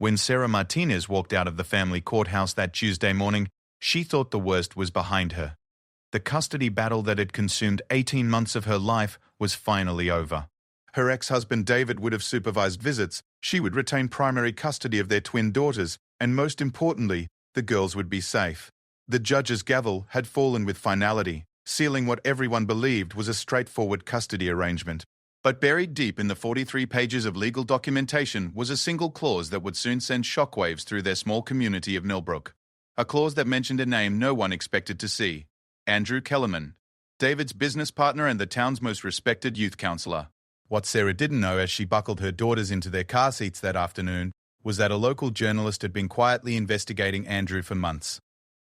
When Sarah Martinez walked out of the family courthouse that Tuesday morning, she thought the worst was behind her. The custody battle that had consumed 18 months of her life was finally over. Her ex-husband David would have supervised visits, she would retain primary custody of their twin daughters, and most importantly, the girls would be safe. The judge's gavel had fallen with finality, sealing what everyone believed was a straightforward custody arrangement. But buried deep in the 43 pages of legal documentation was a single clause that would soon send shockwaves through their small community of Millbrook. A clause that mentioned a name no one expected to see: Andrew Kellerman, David's business partner and the town's most respected youth counselor. What Sarah didn't know as she buckled her daughters into their car seats that afternoon was that a local journalist had been quietly investigating Andrew for months.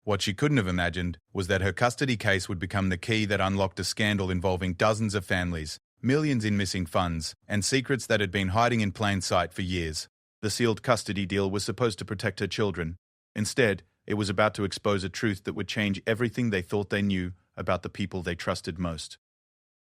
What she couldn't have imagined was that her custody case would become the key that unlocked a scandal involving dozens of families, millions in missing funds, and secrets that had been hiding in plain sight for years. The sealed custody deal was supposed to protect her children. Instead, it was about to expose a truth that would change everything they thought they knew about the people they trusted most.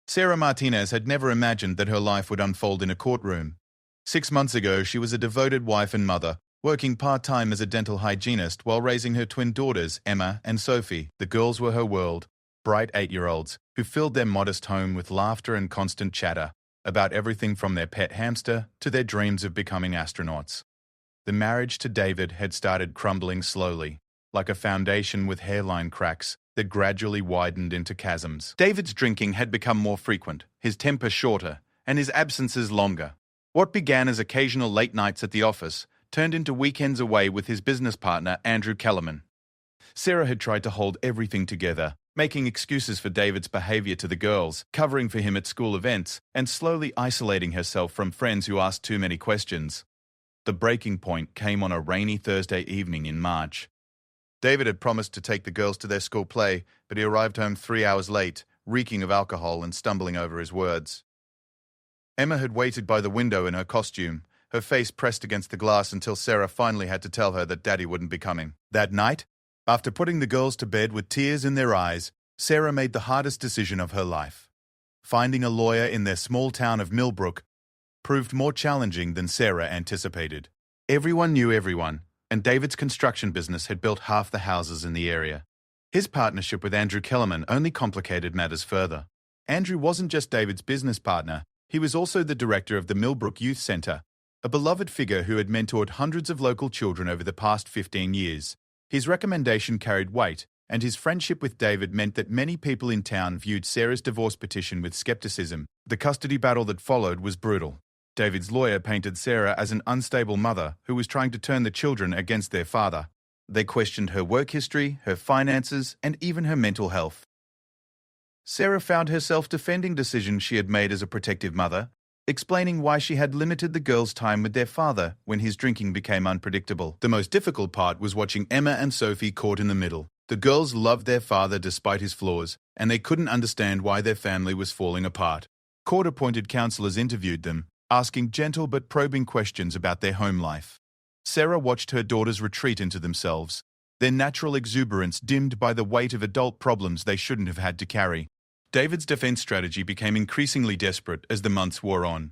Sarah Martinez had never imagined that her life would unfold in a courtroom. 6 months ago, she was a devoted wife and mother, working part-time as a dental hygienist while raising her twin daughters, Emma and Sophie. The girls were her world, bright 8-year-olds, who filled their modest home with laughter and constant chatter about everything from their pet hamster to their dreams of becoming astronauts. The marriage to David had started crumbling slowly, like a foundation with hairline cracks that gradually widened into chasms. David's drinking had become more frequent, his temper shorter, and his absences longer. What began as occasional late nights at the office turned into weekends away with his business partner, Andrew Kellerman. Sarah had tried to hold everything together, making excuses for David's behavior to the girls, covering for him at school events, and slowly isolating herself from friends who asked too many questions. The breaking point came on a rainy Thursday evening in March. David had promised to take the girls to their school play, but he arrived home 3 hours late, reeking of alcohol and stumbling over his words. Emma had waited by the window in her costume, her face pressed against the glass until Sarah finally had to tell her that Daddy wouldn't be coming. That night, after putting the girls to bed with tears in their eyes, Sarah made the hardest decision of her life. Finding a lawyer in their small town of Millbrook proved more challenging than Sarah anticipated. Everyone knew everyone, and David's construction business had built half the houses in the area. His partnership with Andrew Kellerman only complicated matters further. Andrew wasn't just David's business partner, he was also the director of the Millbrook Youth Centre, a beloved figure who had mentored hundreds of local children over the past 15 years. His recommendation carried weight, and his friendship with David meant that many people in town viewed Sarah's divorce petition with skepticism. The custody battle that followed was brutal. David's lawyer painted Sarah as an unstable mother who was trying to turn the children against their father. They questioned her work history, her finances, and even her mental health. Sarah found herself defending decisions she had made as a protective mother, explaining why she had limited the girls' time with their father when his drinking became unpredictable. The most difficult part was watching Emma and Sophie caught in the middle. The girls loved their father despite his flaws, and they couldn't understand why their family was falling apart. Court-appointed counselors interviewed them, asking gentle but probing questions about their home life. Sarah watched her daughters retreat into themselves, their natural exuberance dimmed by the weight of adult problems they shouldn't have had to carry. David's defense strategy became increasingly desperate as the months wore on.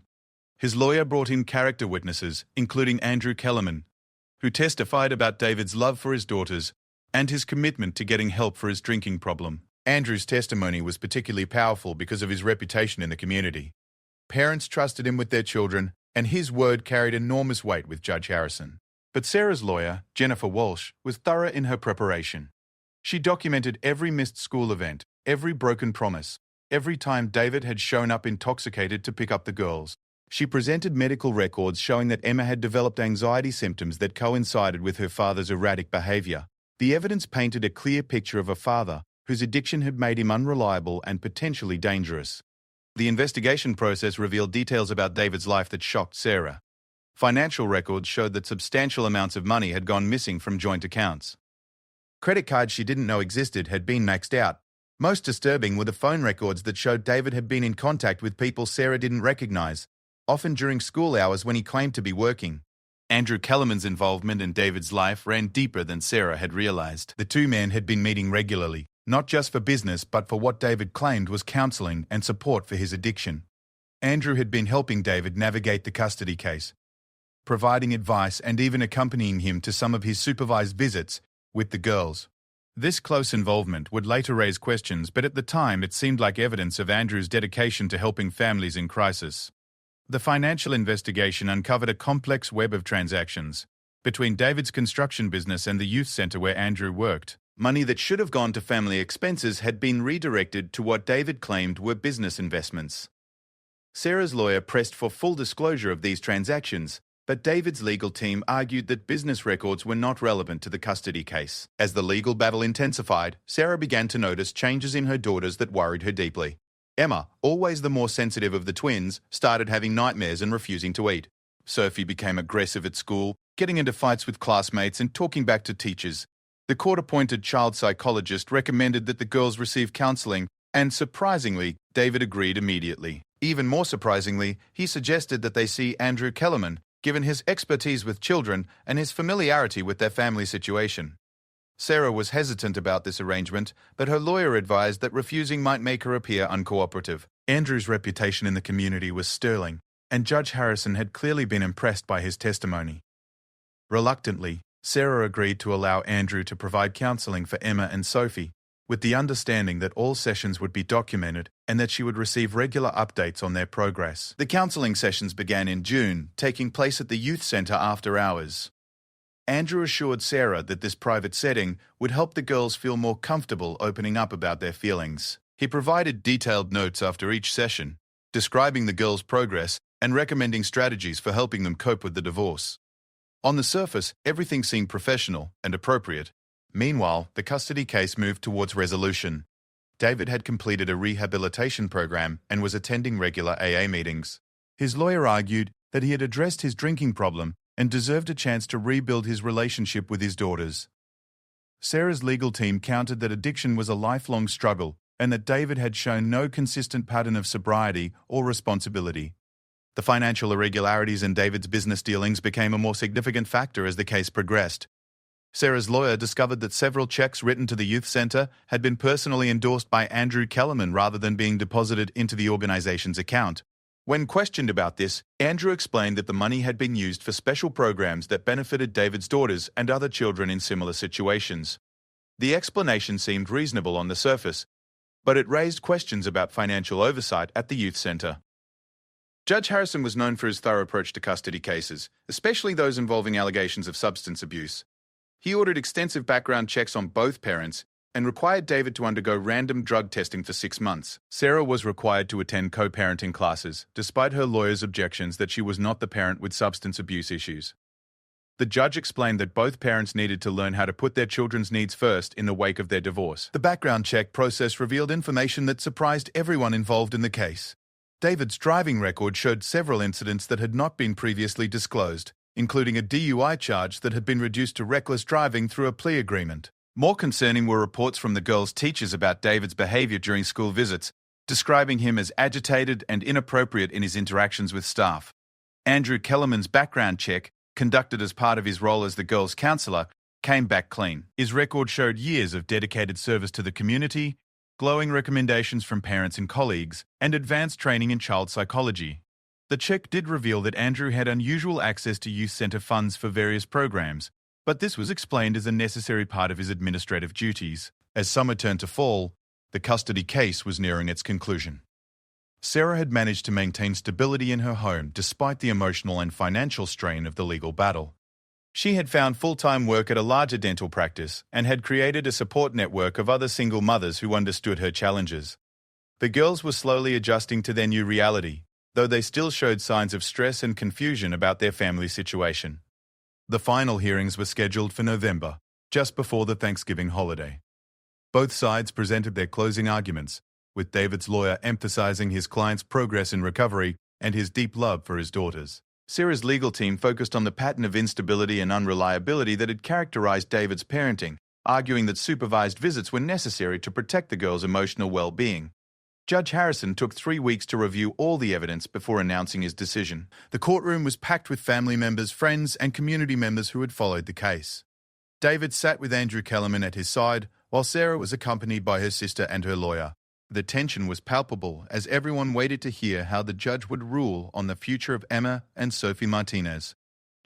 His lawyer brought in character witnesses, including Andrew Kellerman, who testified about David's love for his daughters and his commitment to getting help for his drinking problem. Andrew's testimony was particularly powerful because of his reputation in the community. Parents trusted him with their children, and his word carried enormous weight with Judge Harrison. But Sarah's lawyer, Jennifer Walsh, was thorough in her preparation. She documented every missed school event, every broken promise, every time David had shown up intoxicated to pick up the girls. She presented medical records showing that Emma had developed anxiety symptoms that coincided with her father's erratic behavior. The evidence painted a clear picture of a father whose addiction had made him unreliable and potentially dangerous. The investigation process revealed details about David's life that shocked Sarah. Financial records showed that substantial amounts of money had gone missing from joint accounts. Credit cards she didn't know existed had been maxed out. Most disturbing were the phone records that showed David had been in contact with people Sarah didn't recognize, often during school hours when he claimed to be working. Andrew Kellerman's involvement in David's life ran deeper than Sarah had realized. The two men had been meeting regularly, not just for business but for what David claimed was counseling and support for his addiction. Andrew had been helping David navigate the custody case, providing advice and even accompanying him to some of his supervised visits with the girls. This close involvement would later raise questions, but at the time it seemed like evidence of Andrew's dedication to helping families in crisis. The financial investigation uncovered a complex web of transactions between David's construction business and the youth centre where Andrew worked. Money that should have gone to family expenses had been redirected to what David claimed were business investments. Sarah's lawyer pressed for full disclosure of these transactions, but David's legal team argued that business records were not relevant to the custody case. As the legal battle intensified, Sarah began to notice changes in her daughters that worried her deeply. Emma, always the more sensitive of the twins, started having nightmares and refusing to eat. Sophie became aggressive at school, getting into fights with classmates and talking back to teachers. The court-appointed child psychologist recommended that the girls receive counselling, and surprisingly, David agreed immediately. Even more surprisingly, he suggested that they see Andrew Kellerman, given his expertise with children and his familiarity with their family situation. Sarah was hesitant about this arrangement, but her lawyer advised that refusing might make her appear uncooperative. Andrew's reputation in the community was sterling, and Judge Harrison had clearly been impressed by his testimony. Reluctantly, Sarah agreed to allow Andrew to provide counselling for Emma and Sophie, with the understanding that all sessions would be documented and that she would receive regular updates on their progress. The counselling sessions began in June, taking place at the youth centre after hours. Andrew assured Sarah that this private setting would help the girls feel more comfortable opening up about their feelings. He provided detailed notes after each session, describing the girls' progress and recommending strategies for helping them cope with the divorce. On the surface, everything seemed professional and appropriate. Meanwhile, the custody case moved towards resolution. David had completed a rehabilitation program and was attending regular AA meetings. His lawyer argued that he had addressed his drinking problem and deserved a chance to rebuild his relationship with his daughters. Sarah's legal team countered that addiction was a lifelong struggle and that David had shown no consistent pattern of sobriety or responsibility. The financial irregularities in David's business dealings became a more significant factor as the case progressed. Sarah's lawyer discovered that several checks written to the youth centre had been personally endorsed by Andrew Kellerman rather than being deposited into the organisation's account. When questioned about this, Andrew explained that the money had been used for special programs that benefited David's daughters and other children in similar situations. The explanation seemed reasonable on the surface, but it raised questions about financial oversight at the youth centre. Judge Harrison was known for his thorough approach to custody cases, especially those involving allegations of substance abuse. He ordered extensive background checks on both parents and required David to undergo random drug testing for 6 months. Sarah was required to attend co-parenting classes, despite her lawyer's objections that she was not the parent with substance abuse issues. The judge explained that both parents needed to learn how to put their children's needs first in the wake of their divorce. The background check process revealed information that surprised everyone involved in the case. David's driving record showed several incidents that had not been previously disclosed, including a DUI charge that had been reduced to reckless driving through a plea agreement. More concerning were reports from the girls' teachers about David's behaviour during school visits, describing him as agitated and inappropriate in his interactions with staff. Andrew Kellerman's background check, conducted as part of his role as the girls' counsellor, came back clean. His record showed years of dedicated service to the community, glowing recommendations from parents and colleagues, and advanced training in child psychology. The check did reveal that Andrew had unusual access to youth centre funds for various programs, but this was explained as a necessary part of his administrative duties. As summer turned to fall, the custody case was nearing its conclusion. Sarah had managed to maintain stability in her home despite the emotional and financial strain of the legal battle. She had found full-time work at a larger dental practice and had created a support network of other single mothers who understood her challenges. The girls were slowly adjusting to their new reality, though they still showed signs of stress and confusion about their family situation. The final hearings were scheduled for November, just before the Thanksgiving holiday. Both sides presented their closing arguments, with David's lawyer emphasizing his client's progress in recovery and his deep love for his daughters. Sarah's legal team focused on the pattern of instability and unreliability that had characterized David's parenting, arguing that supervised visits were necessary to protect the girls' emotional well-being. Judge Harrison took 3 weeks to review all the evidence before announcing his decision. The courtroom was packed with family members, friends, and community members who had followed the case. David sat with Andrew Kellerman at his side, while Sarah was accompanied by her sister and her lawyer. The tension was palpable as everyone waited to hear how the judge would rule on the future of Emma and Sophie Martinez.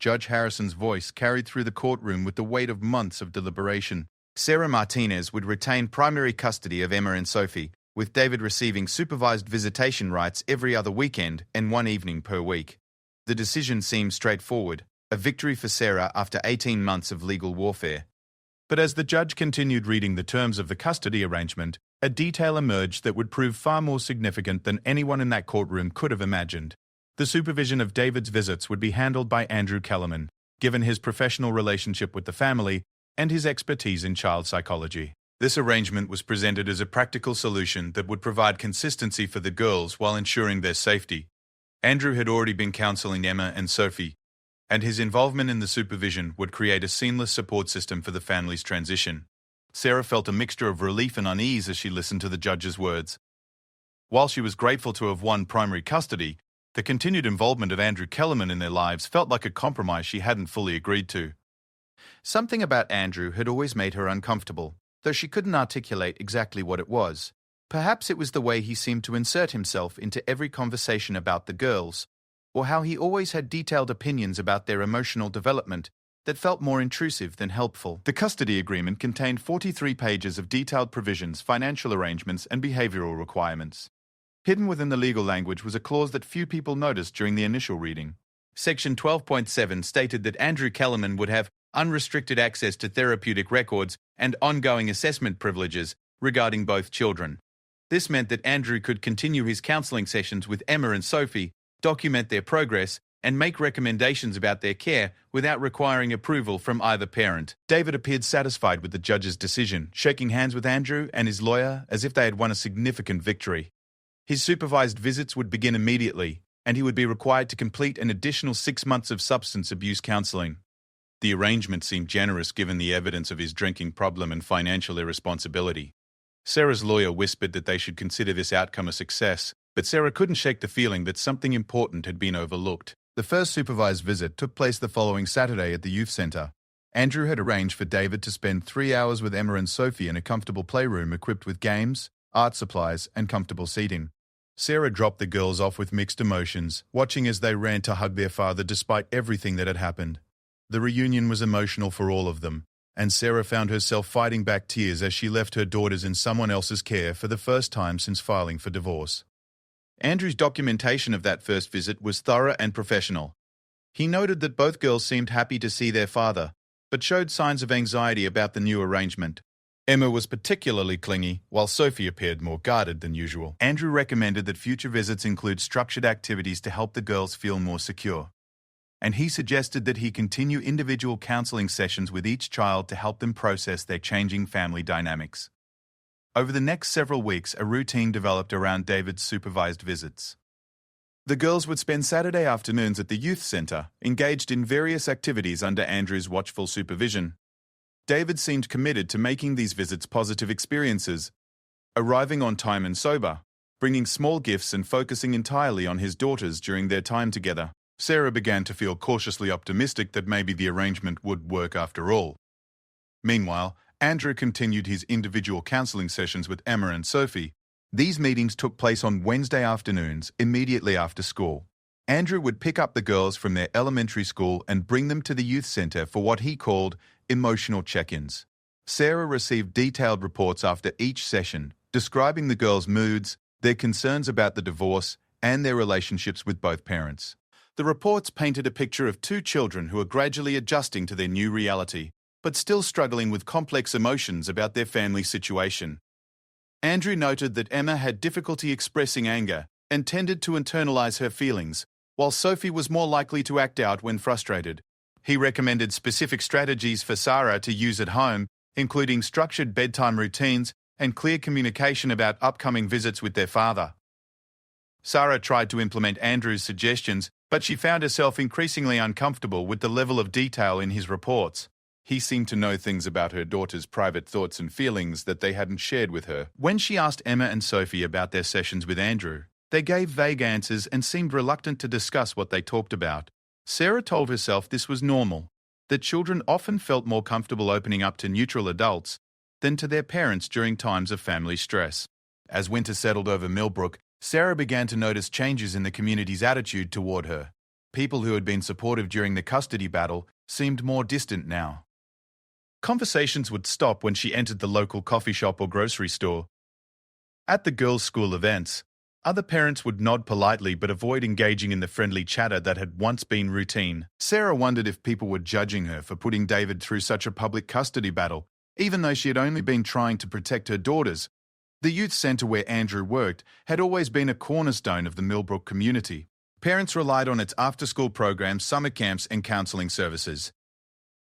Judge Harrison's voice carried through the courtroom with the weight of months of deliberation. Sarah Martinez would retain primary custody of Emma and Sophie, with David receiving supervised visitation rights every other weekend and one evening per week. The decision seemed straightforward, a victory for Sarah after 18 months of legal warfare. But as the judge continued reading the terms of the custody arrangement, a detail emerged that would prove far more significant than anyone in that courtroom could have imagined. The supervision of David's visits would be handled by Andrew Kellerman, given his professional relationship with the family and his expertise in child psychology. This arrangement was presented as a practical solution that would provide consistency for the girls while ensuring their safety. Andrew had already been counseling Emma and Sophie, and his involvement in the supervision would create a seamless support system for the family's transition. Sarah felt a mixture of relief and unease as she listened to the judge's words. While she was grateful to have won primary custody, the continued involvement of Andrew Kellerman in their lives felt like a compromise she hadn't fully agreed to. Something about Andrew had always made her uncomfortable, though she couldn't articulate exactly what it was. Perhaps it was the way he seemed to insert himself into every conversation about the girls, or how he always had detailed opinions about their emotional development that felt more intrusive than helpful. The custody agreement contained 43 pages of detailed provisions, financial arrangements, and behavioral requirements. Hidden within the legal language was a clause that few people noticed during the initial reading. Section 12.7 stated that Andrew Kellerman would have unrestricted access to therapeutic records and ongoing assessment privileges regarding both children. This meant that Andrew could continue his counseling sessions with Emma and Sophie, document their progress, and make recommendations about their care without requiring approval from either parent. David appeared satisfied with the judge's decision, shaking hands with Andrew and his lawyer as if they had won a significant victory. His supervised visits would begin immediately, and he would be required to complete an additional 6 months of substance abuse counseling. The arrangement seemed generous given the evidence of his drinking problem and financial irresponsibility. Sarah's lawyer whispered that they should consider this outcome a success, but Sarah couldn't shake the feeling that something important had been overlooked. The first supervised visit took place the following Saturday at the youth centre. Andrew had arranged for David to spend 3 hours with Emma and Sophie in a comfortable playroom equipped with games, art supplies, and comfortable seating. Sarah dropped the girls off with mixed emotions, watching as they ran to hug their father despite everything that had happened. The reunion was emotional for all of them, and Sarah found herself fighting back tears as she left her daughters in someone else's care for the first time since filing for divorce. Andrew's documentation of that first visit was thorough and professional. He noted that both girls seemed happy to see their father, but showed signs of anxiety about the new arrangement. Emma was particularly clingy, while Sophie appeared more guarded than usual. Andrew recommended that future visits include structured activities to help the girls feel more secure. And he suggested that he continue individual counseling sessions with each child to help them process their changing family dynamics. Over the next several weeks, a routine developed around David's supervised visits. The girls would spend Saturday afternoons at the youth centre, engaged in various activities under Andrew's watchful supervision. David seemed committed to making these visits positive experiences, arriving on time and sober, bringing small gifts and focusing entirely on his daughters during their time together. Sarah began to feel cautiously optimistic that maybe the arrangement would work after all. Meanwhile, Andrew continued his individual counseling sessions with Emma and Sophie. These meetings took place on Wednesday afternoons, immediately after school. Andrew would pick up the girls from their elementary school and bring them to the youth centre for what he called emotional check-ins. Sarah received detailed reports after each session, describing the girls' moods, their concerns about the divorce, and their relationships with both parents. The reports painted a picture of two children who are gradually adjusting to their new reality, but still struggling with complex emotions about their family situation. Andrew noted that Emma had difficulty expressing anger and tended to internalize her feelings, while Sophie was more likely to act out when frustrated. He recommended specific strategies for Sarah to use at home, including structured bedtime routines and clear communication about upcoming visits with their father. Sarah tried to implement Andrew's suggestions, but she found herself increasingly uncomfortable with the level of detail in his reports. He seemed to know things about her daughter's private thoughts and feelings that they hadn't shared with her. When she asked Emma and Sophie about their sessions with Andrew, they gave vague answers and seemed reluctant to discuss what they talked about. Sarah told herself this was normal, that children often felt more comfortable opening up to neutral adults than to their parents during times of family stress. As winter settled over Millbrook, Sarah began to notice changes in the community's attitude toward her. People who had been supportive during the custody battle seemed more distant now. Conversations would stop when she entered the local coffee shop or grocery store. At the girls' school events, other parents would nod politely but avoid engaging in the friendly chatter that had once been routine. Sarah wondered if people were judging her for putting David through such a public custody battle, even though she had only been trying to protect her daughters. The youth centre where Andrew worked had always been a cornerstone of the Millbrook community. Parents relied on its after-school programs, summer camps, and counselling services.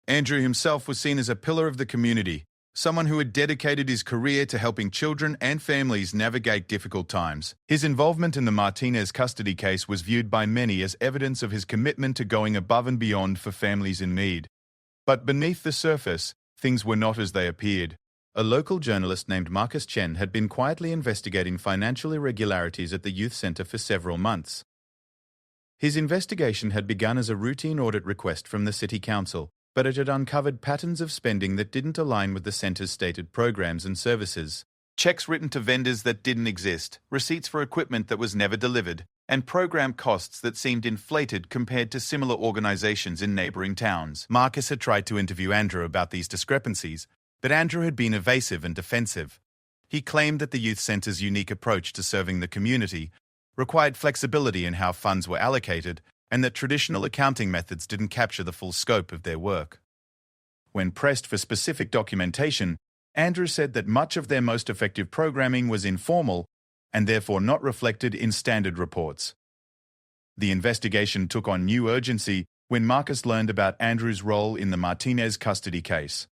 Andrew himself was seen as a pillar of the community, someone who had dedicated his career to helping children and families navigate difficult times. His involvement in the Martinez custody case was viewed by many as evidence of his commitment to going above and beyond for families in need. But beneath the surface, things were not as they appeared. A local journalist named Marcus Chen had been quietly investigating financial irregularities at the youth centre for several months. His investigation had begun as a routine audit request from the City Council, but it had uncovered patterns of spending that didn't align with the centre's stated programs and services. Checks written to vendors that didn't exist, receipts for equipment that was never delivered, and program costs that seemed inflated compared to similar organizations in neighboring towns. Marcus had tried to interview Andrew about these discrepancies, but Andrew had been evasive and defensive. He claimed that the youth centre's unique approach to serving the community required flexibility in how funds were allocated, and that traditional accounting methods didn't capture the full scope of their work. When pressed for specific documentation, Andrew said that much of their most effective programming was informal and therefore not reflected in standard reports. The investigation took on new urgency when Marcus learned about Andrew's role in the Martinez custody case.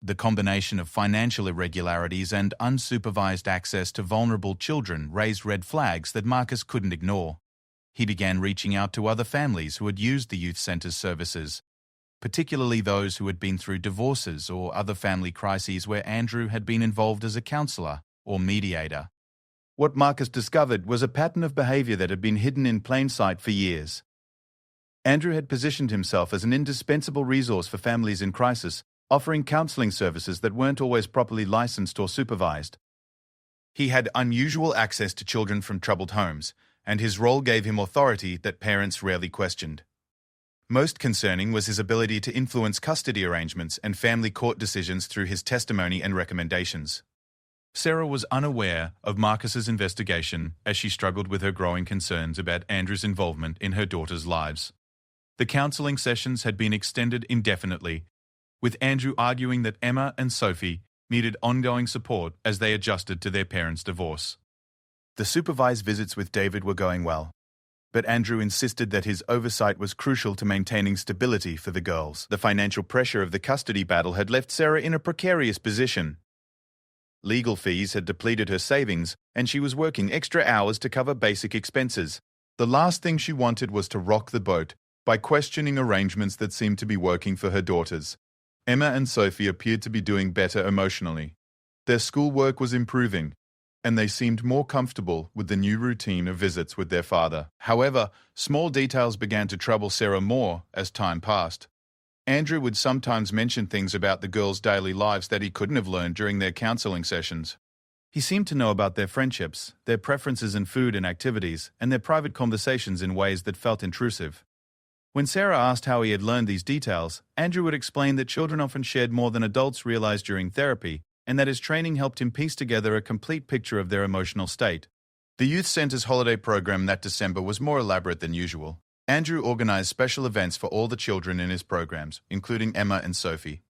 The combination of financial irregularities and unsupervised access to vulnerable children raised red flags that Marcus couldn't ignore. He began reaching out to other families who had used the youth centre's services, particularly those who had been through divorces or other family crises where Andrew had been involved as a counsellor or mediator. What Marcus discovered was a pattern of behaviour that had been hidden in plain sight for years. Andrew had positioned himself as an indispensable resource for families in crisis, offering counselling services that weren't always properly licensed or supervised. He had unusual access to children from troubled homes, and his role gave him authority that parents rarely questioned. Most concerning was his ability to influence custody arrangements and family court decisions through his testimony and recommendations. Sarah was unaware of Marcus's investigation as she struggled with her growing concerns about Andrew's involvement in her daughters' lives. The counselling sessions had been extended indefinitely, with Andrew arguing that Emma and Sophie needed ongoing support as they adjusted to their parents' divorce. The supervised visits with David were going well, but Andrew insisted that his oversight was crucial to maintaining stability for the girls. The financial pressure of the custody battle had left Sarah in a precarious position. Legal fees had depleted her savings, and she was working extra hours to cover basic expenses. The last thing she wanted was to rock the boat by questioning arrangements that seemed to be working for her daughters. Emma and Sophie appeared to be doing better emotionally. Their schoolwork was improving, and they seemed more comfortable with the new routine of visits with their father. However, small details began to trouble Sarah more as time passed. Andrew would sometimes mention things about the girls' daily lives that he couldn't have learned during their counselling sessions. He seemed to know about their friendships, their preferences in food and activities, and their private conversations in ways that felt intrusive. When Sarah asked how he had learned these details, Andrew would explain that children often shared more than adults realized during therapy, and that his training helped him piece together a complete picture of their emotional state. The youth centre's holiday program that December was more elaborate than usual. Andrew organized special events for all the children in his programs, including Emma and Sophie.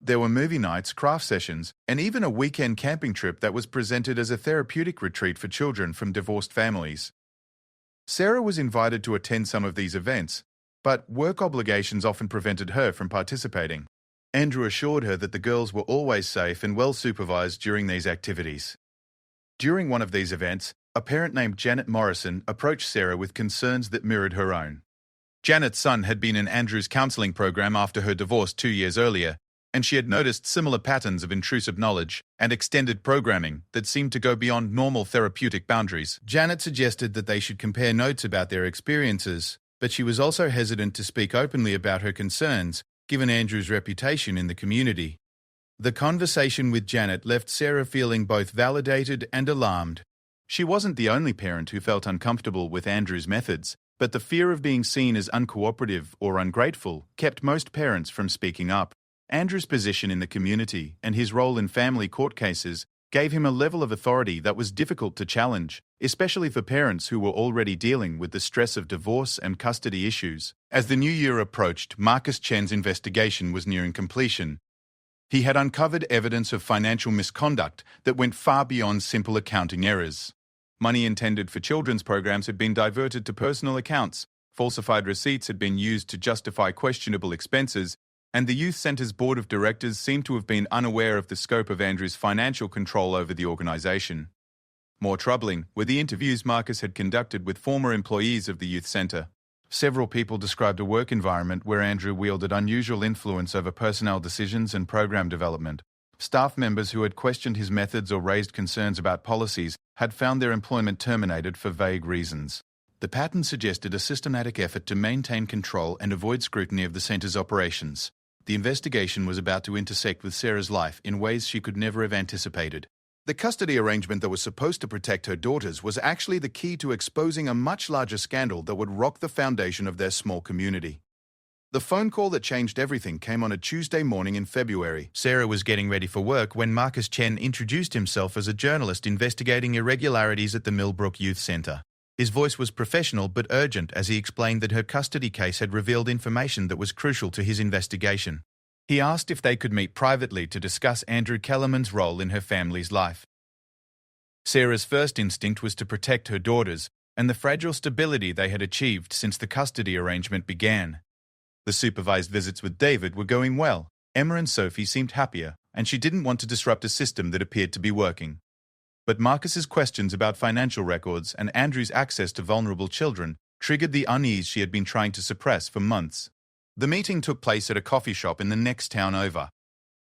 There were movie nights, craft sessions, and even a weekend camping trip that was presented as a therapeutic retreat for children from divorced families. Sarah was invited to attend some of these events, but work obligations often prevented her from participating. Andrew assured her that the girls were always safe and well supervised during these activities. During one of these events, a parent named Janet Morrison approached Sarah with concerns that mirrored her own. Janet's son had been in Andrew's counselling program after her divorce 2 years earlier, and she had noticed similar patterns of intrusive knowledge and extended programming that seemed to go beyond normal therapeutic boundaries. Janet suggested that they should compare notes about their experiences, but she was also hesitant to speak openly about her concerns, given Andrew's reputation in the community. The conversation with Janet left Sarah feeling both validated and alarmed. She wasn't the only parent who felt uncomfortable with Andrew's methods, But the fear of being seen as uncooperative or ungrateful kept most parents from speaking up. Andrew's position in the community and his role in family court cases gave him a level of authority that was difficult to challenge, especially for parents who were already dealing with the stress of divorce and custody issues. As the new year approached, Marcus Chen's investigation was nearing completion. He had uncovered evidence of financial misconduct that went far beyond simple accounting errors. Money intended for children's programs had been diverted to personal accounts, falsified receipts had been used to justify questionable expenses, and the youth center's board of directors seemed to have been unaware of the scope of Andrew's financial control over the organization. More troubling were the interviews Marcus had conducted with former employees of the youth center. Several people described a work environment where Andrew wielded unusual influence over personnel decisions and program development. Staff members who had questioned his methods or raised concerns about policies had found their employment terminated for vague reasons. The pattern suggested a systematic effort to maintain control and avoid scrutiny of the center's operations. The investigation was about to intersect with Sarah's life in ways she could never have anticipated. The custody arrangement that was supposed to protect her daughters was actually the key to exposing a much larger scandal that would rock the foundation of their small community. The phone call that changed everything came on a Tuesday morning in February. Sarah was getting ready for work when Marcus Chen introduced himself as a journalist investigating irregularities at the Millbrook Youth Center. His voice was professional but urgent as he explained that her custody case had revealed information that was crucial to his investigation. He asked if they could meet privately to discuss Andrew Kellerman's role in her family's life. Sarah's first instinct was to protect her daughters and the fragile stability they had achieved since the custody arrangement began. The supervised visits with David were going well. Emma and Sophie seemed happier, and she didn't want to disrupt a system that appeared to be working. But Marcus's questions about financial records and Andrew's access to vulnerable children triggered the unease she had been trying to suppress for months. The meeting took place at a coffee shop in the next town over,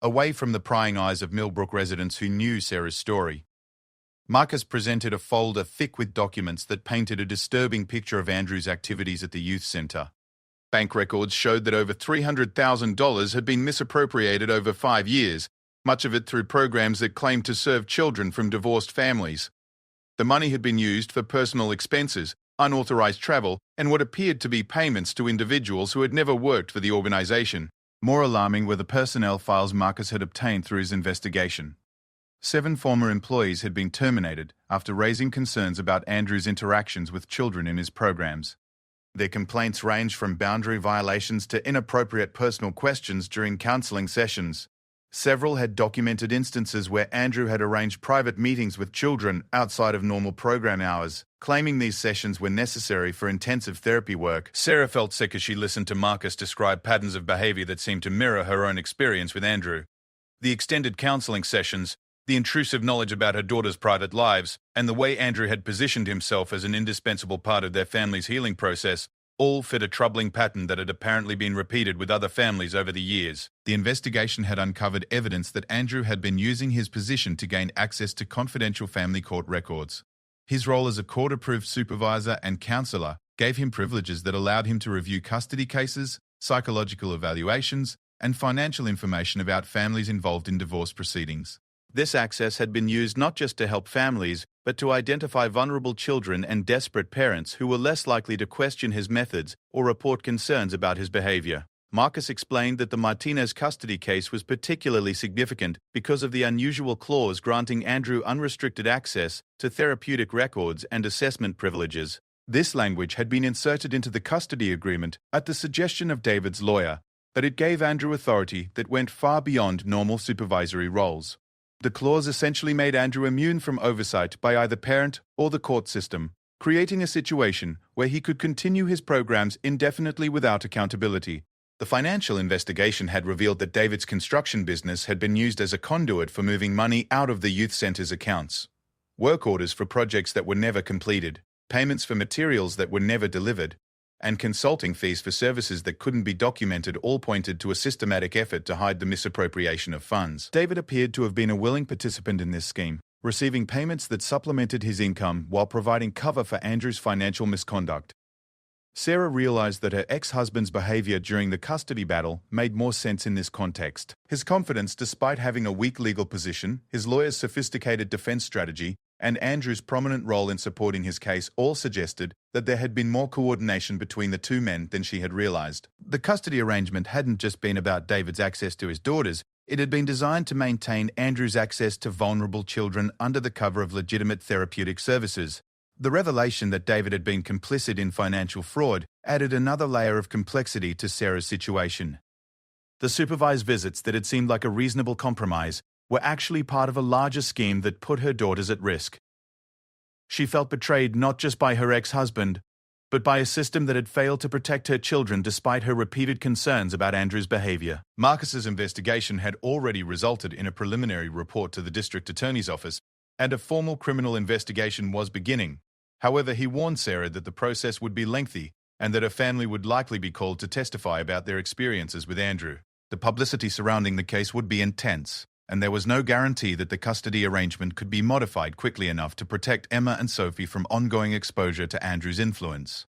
away from the prying eyes of Millbrook residents who knew Sarah's story. Marcus presented a folder thick with documents that painted a disturbing picture of Andrew's activities at the youth center. Bank records showed that over $300,000 had been misappropriated over 5 years, much of it through programs that claimed to serve children from divorced families. The money had been used for personal expenses, unauthorized travel, and what appeared to be payments to individuals who had never worked for the organization. More alarming were the personnel files Marcus had obtained through his investigation. 7 former employees had been terminated after raising concerns about Andrew's interactions with children in his programs. Their complaints ranged from boundary violations to inappropriate personal questions during counseling sessions. Several had documented instances where Andrew had arranged private meetings with children outside of normal program hours, claiming these sessions were necessary for intensive therapy work. Sarah felt sick as she listened to Marcus describe patterns of behavior that seemed to mirror her own experience with Andrew. The extended counseling sessions, the intrusive knowledge about her daughter's private lives, and the way Andrew had positioned himself as an indispensable part of their family's healing process all fit a troubling pattern that had apparently been repeated with other families over the years. The investigation had uncovered evidence that Andrew had been using his position to gain access to confidential family court records. His role as a court-approved supervisor and counselor gave him privileges that allowed him to review custody cases, psychological evaluations, and financial information about families involved in divorce proceedings. This access had been used not just to help families, but to identify vulnerable children and desperate parents who were less likely to question his methods or report concerns about his behavior. Marcus explained that the Martinez custody case was particularly significant because of the unusual clause granting Andrew unrestricted access to therapeutic records and assessment privileges. This language had been inserted into the custody agreement at the suggestion of David's lawyer, but it gave Andrew authority that went far beyond normal supervisory roles. The clause essentially made Andrew immune from oversight by either parent or the court system, creating a situation where he could continue his programs indefinitely without accountability. The financial investigation had revealed that David's construction business had been used as a conduit for moving money out of the youth center's accounts. Work orders for projects that were never completed, payments for materials that were never delivered, and consulting fees for services that couldn't be documented all pointed to a systematic effort to hide the misappropriation of funds. David appeared to have been a willing participant in this scheme, receiving payments that supplemented his income while providing cover for Andrew's financial misconduct. Sarah realized that her ex-husband's behavior during the custody battle made more sense in this context. His confidence, despite having a weak legal position, his lawyer's sophisticated defense strategy, and Andrew's prominent role in supporting his case all suggested that there had been more coordination between the two men than she had realized. The custody arrangement hadn't just been about David's access to his daughters, it had been designed to maintain Andrew's access to vulnerable children under the cover of legitimate therapeutic services. The revelation that David had been complicit in financial fraud added another layer of complexity to Sarah's situation. The supervised visits that had seemed like a reasonable compromise were actually part of a larger scheme that put her daughters at risk. She felt betrayed not just by her ex-husband, but by a system that had failed to protect her children despite her repeated concerns about Andrew's behavior. Marcus's investigation had already resulted in a preliminary report to the district attorney's office, and a formal criminal investigation was beginning. However, he warned Sarah that the process would be lengthy and that her family would likely be called to testify about their experiences with Andrew. The publicity surrounding the case would be intense, and there was no guarantee that the custody arrangement could be modified quickly enough to protect Emma and Sophie from ongoing exposure to Andrew's influence.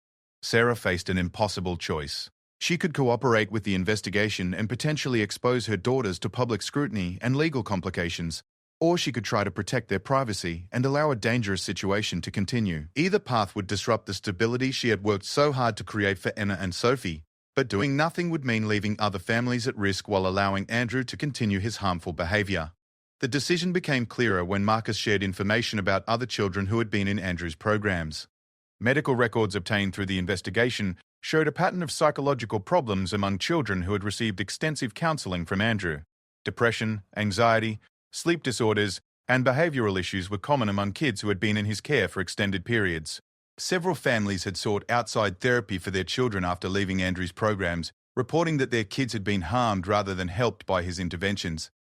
Sarah faced an impossible choice. She could cooperate with the investigation and potentially expose her daughters to public scrutiny and legal complications, or she could try to protect their privacy and allow a dangerous situation to continue. Either path would disrupt the stability she had worked so hard to create for Emma and Sophie, but doing nothing would mean leaving other families at risk while allowing Andrew to continue his harmful behavior. The decision became clearer when Marcus shared information about other children who had been in Andrew's programs. Medical records obtained through the investigation showed a pattern of psychological problems among children who had received extensive counseling from Andrew. Depression, anxiety, sleep disorders, and behavioral issues were common among kids who had been in his care for extended periods. Several families had sought outside therapy for their children after leaving Andrew's programs, reporting that their kids had been harmed rather than helped by his interventions.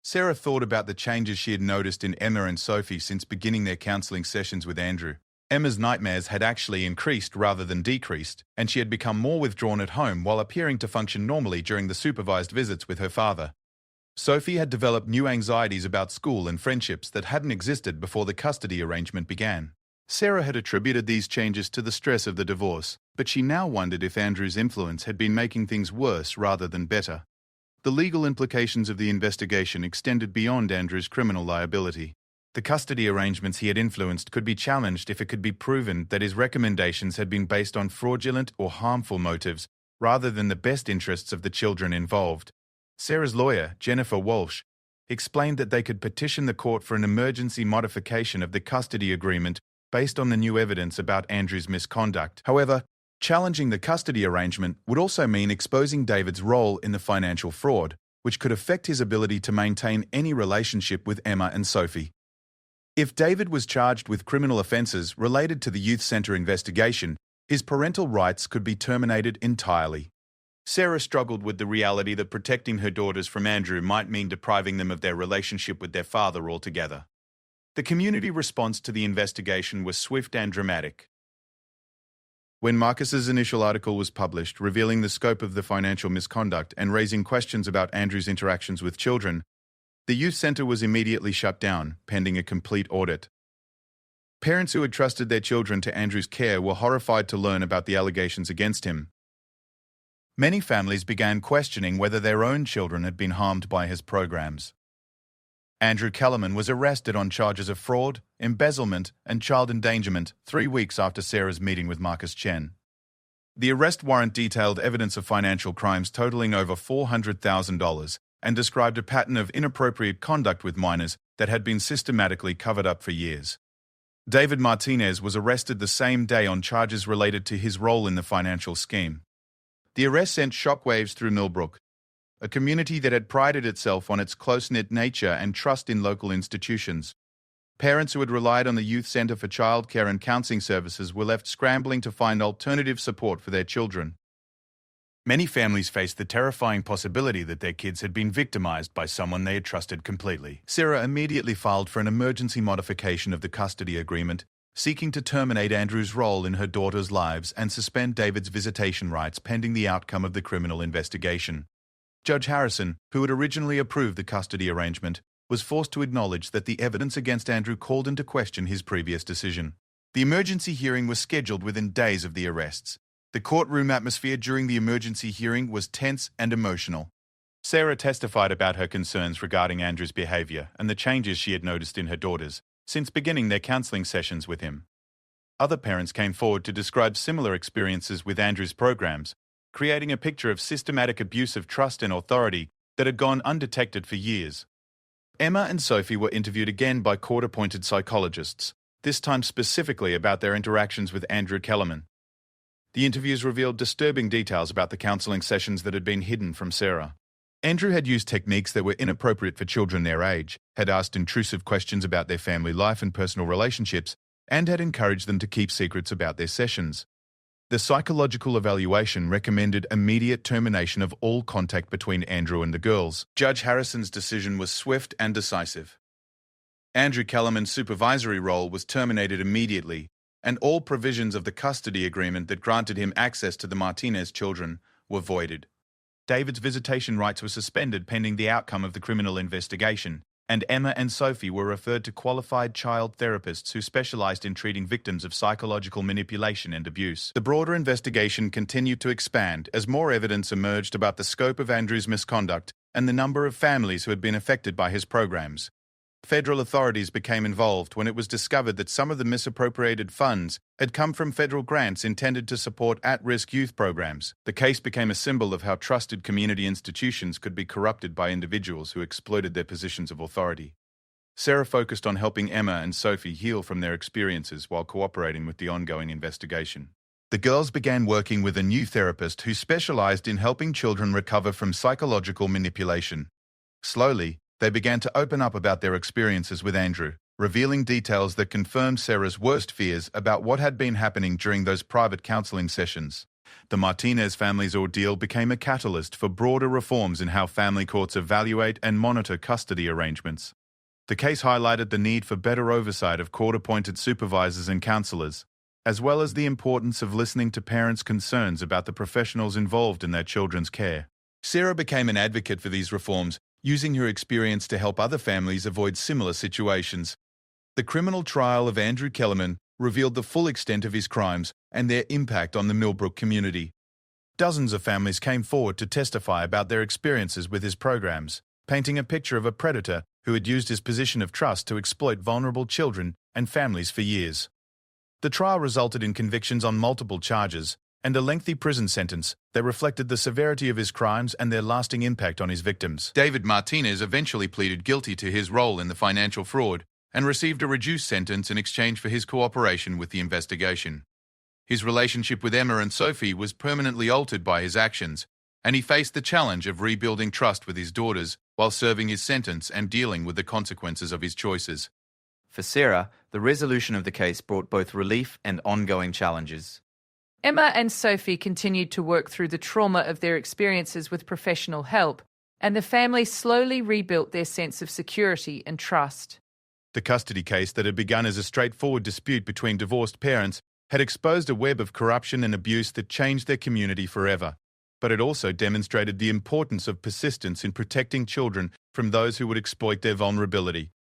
Sarah thought about the changes she had noticed in Emma and Sophie since beginning their counseling sessions with Andrew. Emma's nightmares had actually increased rather than decreased, and she had become more withdrawn at home while appearing to function normally during the supervised visits with her father. Sophie had developed new anxieties about school and friendships that hadn't existed before the custody arrangement began. Sarah had attributed these changes to the stress of the divorce, but she now wondered if Andrew's influence had been making things worse rather than better. The legal implications of the investigation extended beyond Andrew's criminal liability. The custody arrangements he had influenced could be challenged if it could be proven that his recommendations had been based on fraudulent or harmful motives rather than the best interests of the children involved. Sarah's lawyer, Jennifer Walsh, explained that they could petition the court for an emergency modification of the custody agreement based on the new evidence about Andrew's misconduct. However, challenging the custody arrangement would also mean exposing David's role in the financial fraud, which could affect his ability to maintain any relationship with Emma and Sophie. If David was charged with criminal offences related to the youth centre investigation, his parental rights could be terminated entirely. Sarah struggled with the reality that protecting her daughters from Andrew might mean depriving them of their relationship with their father altogether. The community response to the investigation was swift and dramatic. When Marcus's initial article was published, revealing the scope of the financial misconduct and raising questions about Andrew's interactions with children, the youth centre was immediately shut down, pending a complete audit. Parents who had trusted their children to Andrew's care were horrified to learn about the allegations against him. Many families began questioning whether their own children had been harmed by his programs. Andrew Kellerman was arrested on charges of fraud, embezzlement, and child endangerment 3 weeks after Sarah's meeting with Marcus Chen. The arrest warrant detailed evidence of financial crimes totaling over $400,000 and described a pattern of inappropriate conduct with minors that had been systematically covered up for years. David Martinez was arrested the same day on charges related to his role in the financial scheme. The arrest sent shockwaves through Millbrook, a community that had prided itself on its close-knit nature and trust in local institutions. Parents who had relied on the Youth Centre for childcare and counselling services were left scrambling to find alternative support for their children. Many families faced the terrifying possibility that their kids had been victimised by someone they had trusted completely. Sarah immediately filed for an emergency modification of the custody agreement, seeking to terminate Andrew's role in her daughters' lives and suspend David's visitation rights pending the outcome of the criminal investigation. Judge Harrison, who had originally approved the custody arrangement, was forced to acknowledge that the evidence against Andrew called into question his previous decision. The emergency hearing was scheduled within days of the arrests. The courtroom atmosphere during the emergency hearing was tense and emotional. Sarah testified about her concerns regarding Andrew's behavior and the changes she had noticed in her daughters, since beginning their counseling sessions with him. Other parents came forward to describe similar experiences with Andrew's programs, creating a picture of systematic abuse of trust and authority that had gone undetected for years. Emma and Sophie were interviewed again by court-appointed psychologists, this time specifically about their interactions with Andrew Kellerman. The interviews revealed disturbing details about the counseling sessions that had been hidden from Sarah. Andrew had used techniques that were inappropriate for children their age, had asked intrusive questions about their family life and personal relationships, and had encouraged them to keep secrets about their sessions. The psychological evaluation recommended immediate termination of all contact between Andrew and the girls. Judge Harrison's decision was swift and decisive. Andrew Kellerman's supervisory role was terminated immediately, and all provisions of the custody agreement that granted him access to the Martinez children were voided. David's visitation rights were suspended pending the outcome of the criminal investigation, and Emma and Sophie were referred to qualified child therapists who specialized in treating victims of psychological manipulation and abuse. The broader investigation continued to expand as more evidence emerged about the scope of Andrew's misconduct and the number of families who had been affected by his programs. Federal authorities became involved when it was discovered that some of the misappropriated funds had come from federal grants intended to support at-risk youth programs. The case became a symbol of how trusted community institutions could be corrupted by individuals who exploited their positions of authority. Sarah focused on helping Emma and Sophie heal from their experiences while cooperating with the ongoing investigation. The girls began working with a new therapist who specialized in helping children recover from psychological manipulation. Slowly, they began to open up about their experiences with Andrew, revealing details that confirmed Sarah's worst fears about what had been happening during those private counseling sessions. The Martinez family's ordeal became a catalyst for broader reforms in how family courts evaluate and monitor custody arrangements. The case highlighted the need for better oversight of court-appointed supervisors and counselors, as well as the importance of listening to parents' concerns about the professionals involved in their children's care. Sarah became an advocate for these reforms, using her experience to help other families avoid similar situations. The criminal trial of Andrew Kellerman revealed the full extent of his crimes and their impact on the Millbrook community. Dozens of families came forward to testify about their experiences with his programs, painting a picture of a predator who had used his position of trust to exploit vulnerable children and families for years. The trial resulted in convictions on multiple charges and a lengthy prison sentence that reflected the severity of his crimes and their lasting impact on his victims. David Martinez eventually pleaded guilty to his role in the financial fraud and received a reduced sentence in exchange for his cooperation with the investigation. His relationship with Emma and Sophie was permanently altered by his actions, and he faced the challenge of rebuilding trust with his daughters while serving his sentence and dealing with the consequences of his choices. For Sarah, the resolution of the case brought both relief and ongoing challenges. Emma and Sophie continued to work through the trauma of their experiences with professional help, and the family slowly rebuilt their sense of security and trust. The custody case that had begun as a straightforward dispute between divorced parents had exposed a web of corruption and abuse that changed their community forever. But it also demonstrated the importance of persistence in protecting children from those who would exploit their vulnerability.